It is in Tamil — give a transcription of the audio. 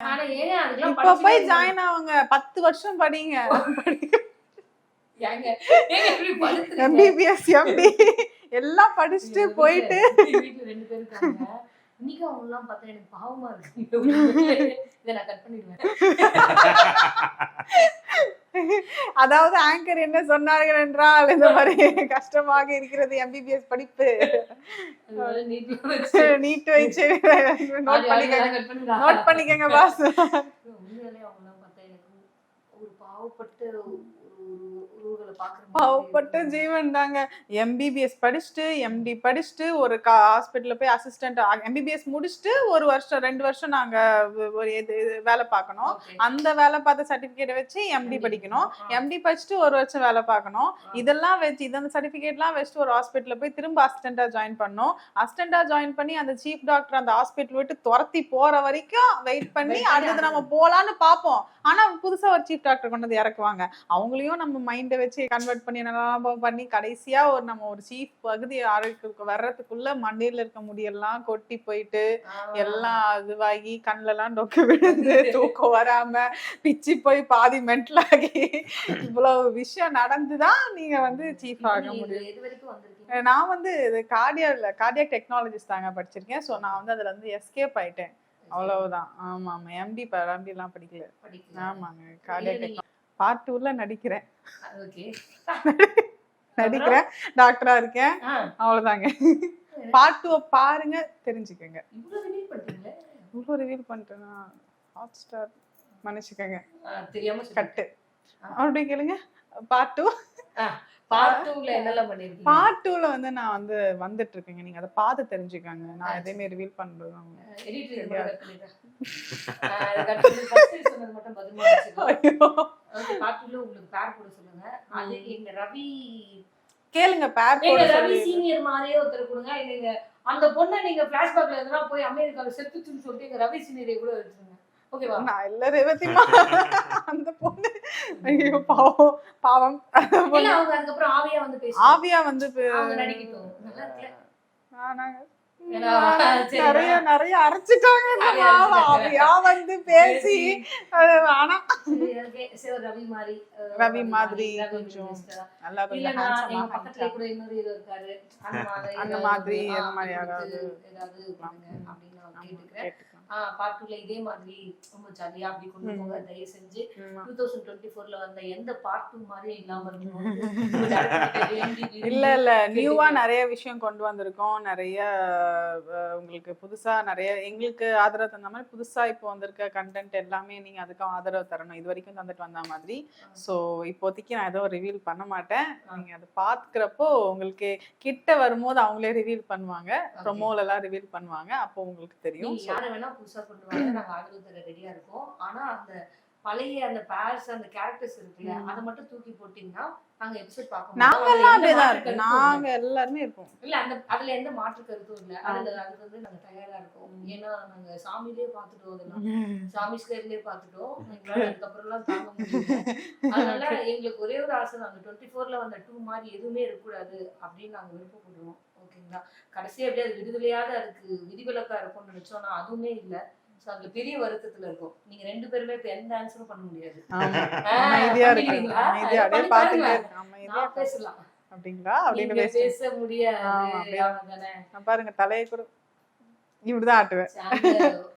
ஆனா ஏங்க அதெல்லாம் இப்ப போய் ஜாயின் ஆவுங்க 10 வருஷம் படிங்க. ஏங்க இப்படி படுத்துறீங்க? எம்பிபிஎஸ் எம்டி எல்லாம் படிச்சுட்டு போயிட்டு வீட்டுல 2 பேர் இருக்காங்க. இன்னைக்கு அவங்க எல்லாம் பார்த்தா எனக்கு பாவமா இருக்கு. இதை நான் கட் பண்ணிடுவேன். அதாவது ஆங்கர் என்ன சொன்னார்கள் என்றால் இந்த மாதிரி கஷ்டமாக இருக்கிறது எம்பிபிஎஸ் படிப்பு. நீட் வச்சு நோட் பண்ணிக்கங்க பாஸ். உண்மையிலே அவங்க எல்லாம் பார்த்தா எனக்கு ஒரு பாவப்பட்ட ஜீவன் தாங்க. எம்பிபிஎஸ் படிச்சுட்டு எம்டி படிச்சுட்டு ஒரு ஹாஸ்பிட்டல்ல போய் அசிஸ்டன்ட் எம்பிபிஎஸ் முடிச்சுட்டு 1 வருஷம் 2 வருஷம் நாங்க ஒரு வேலை பார்க்கணும். அந்த வேலை பார்த்த சர்டிபிகேட்டை வச்சு எம்டி படிக்கணும். எம்டி படிச்சுட்டு 1 வருஷம் வேலை பார்க்கணும். இதெல்லாம் வச்சு இந்த சர்டிபிகேட்லாம் வச்சுட்டு ஒரு ஹாஸ்பிட்டல்ல போய் திரும்ப அசிஸ்டண்டா ஜாயின் பண்ணோம். அசிஸ்டண்டா ஜாயின் பண்ணி அந்த சீஃப் டாக்டர் அந்த ஹாஸ்பிட்டல் விட்டு துரத்தி போற வரைக்கும் வெயிட் பண்ணி அடுத்து நம்ம போலான்னு பார்ப்போம். ஆனா புதுசா ஒரு சீஃப் டாக்டர் கொண்டு வந்து இறக்குவாங்க. அவங்களையும் நம்ம மைண்டை வச்சு கன்வெர்ட் பண்ணி என்னெல்லாம் பண்ணி கடைசியா நம்ம ஒரு சீஃப் பகுதி வர்றதுக்குள்ள மண்டையில இருக்க முடியெல்லாம் கொட்டி போயிட்டு எல்லாம் இதுவாகி கண்ணுலாம் டொக்கு விழுந்து தூக்கம் வராம பிச்சு போய் பாதி மென்டல் ஆகி இவ்வளவு விஷயம் நடந்துதான் நீங்க சீஃப் ஆக முடியும். நான் கார்டியாக் டெக்னாலஜிஸ்ட் தாங்க படிச்சிருக்கேன். ஸோ நான் அதுல எஸ்கேப் ஆயிட்டேன். அவ்வளவுதான். ஆமா ஆமா எம்டி எல்லாம் படிக்கல. ஆமாங்க கார்டியாக் டெக்னாலஜி பார்ட் 2ல நடிக்கிறேன். டாக்டரா இருக்கேன். அவ்வளவுதாங்க. பார்ட் 2 பாருங்க தெரிஞ்சுக்கங்க. இவ்வளவு ரிவீல் பண்ணிட்டேன்னா ஹாட் ஸ்டார் மன்னிச்சுக்கங்க. கட்டு அப்படி கேளுங்க. பார்ட் 2 பார்ட் 2ல என்னெல்லாம் பண்ணிருக்கீங்க? பார்ட் 2ல நான் வந்துட்டு இருக்கேங்க. நீங்க அதை பார்த்து தெரிஞ்சுக்கங்க. நான் எதையுமே ரிவீல் பண்றது எடிட்டர் மட்டும் பதிலா வச்சுக்கோ. பார்ட் 2ல உங்களுக்கு பேர் போட சொல்லுங்க. அது எங்க ரவி கேளுங்க. பேர் போட ரவி சீனியர் மாதிரியே ஒருத்தர் கொடுங்க. நீங்க அந்த பொண்ணை நீங்க ஃபிளாஷ்பேக்ல எதனா போய் அமெரிக்கால செத்துச்சுன்னு சொல்லிட்டு எங்க ரவி சீனியரை கூட வச்சுருங்க. ஓகேவா? நான் இல்ல ரேவதிமா அந்த பொண்ணு ஐயோ பாவம் இல்ல அவங்க அதுக்கு அப்புறம் ஆவியா பேசுறாங்க. ஆவியா அவங்க நடிக்கட்டும். நல்லா இருக்குல. நிறைய அரைச்சிட்டாங்க. ஆவியா பேசி ஆனா ரவி மாதிரி கொஞ்சம் நல்லா கொஞ்சம் பக்கத்துல கூட இன்னொரு இருக்காரு. அந்த மாதிரி யாராவது பார்ட் 2ல இதே மாதிரி ரொம்ப ஜாலியா அப்படி கொண்டு போங்க. தயவு செஞ்சு 2024ல வந்த எந்த பார்ட் 2 மாதிரி இல்லாம இருக்கணும். இல்ல நியூவா நிறைய விஷயம் கொண்டு வந்திருக்கோம். நிறைய உங்களுக்கு புதுசா நிறைய எங்களுக்கு ஆதரவு தந்த மாதிரி புதுசா இப்போ வந்திருக்க கண்டென்ட் எல்லாமே நீங்க அதுக்கும் ஆதரவு தரணும். இது வரைக்கும் தந்துட்டு வந்த மாதிரி. ஸோ இப்போதைக்கு நான் எதுவும் ரிவீல் பண்ண மாட்டேன். நீங்க அதை பாத்துக்கிறப்போ உங்களுக்கு கிட்ட வரும்போது அவங்களே ரிவீல் பண்ணுவாங்க. ப்ரொமோல எல்லாம் ரிவீல் பண்ணுவாங்க. அப்போ உங்களுக்கு தெரியும். யாரை வேணா புதுசா கொண்டு வாங்க. நாங்க ஆதரவு தர ரெடியா இருக்கோம். ஆனா அந்த பழைய அந்த பேர்ஸ் அந்த கேரக்டர்ஸ் இருக்குல்ல அதை மட்டும் தூக்கி போட்டீங்கன்னா நாங்க எபிசோட் பார்க்க நாங்கெல்லாம் அப்படிதான் இருக்கோம். நாங்க எல்லாருமே இருக்கோம். இல்ல அதுல எந்த மாற்று கருத்தும் இல்ல. அதுக்கு நாங்க தயாரா இருக்கோம். ஏன்னா நாங்க சாமியிலேயே பாத்துட்டோம். அதெல்லாம் சாமி ஸ்கேர்லயே பாத்துட்டோம். எங்களால அதுக்கப்புறம் எல்லாம் தாங்க முடியல. அதனால எங்களுக்கு ஒரே ஒரு ஆசை தான், அந்த 24ல வந்த 2 மாதிரி எதுவுமே இருக்கக்கூடாது அப்படின்னு நாங்க விருப்பப்படுவோம். ஓகேங்களா? கடைசியா அப்படியே அது விடுதலையாத அதுக்கு விதிவிலக்கா இருக்கும்னு நினைச்சோம்னா அதுவுமே இல்ல. அதுல பெரிய வருத்தத்துல இருக்கும். நீங்க 2 பேருமே இப்ப எந்த ஆன்சரும் பண்ண முடியாது. பேசலாம் அப்படிங்களா? அப்படின்னு பேச முடியாது. பாருங்க தலையை கூட இப்படிதான் ஆட்டுவேன்.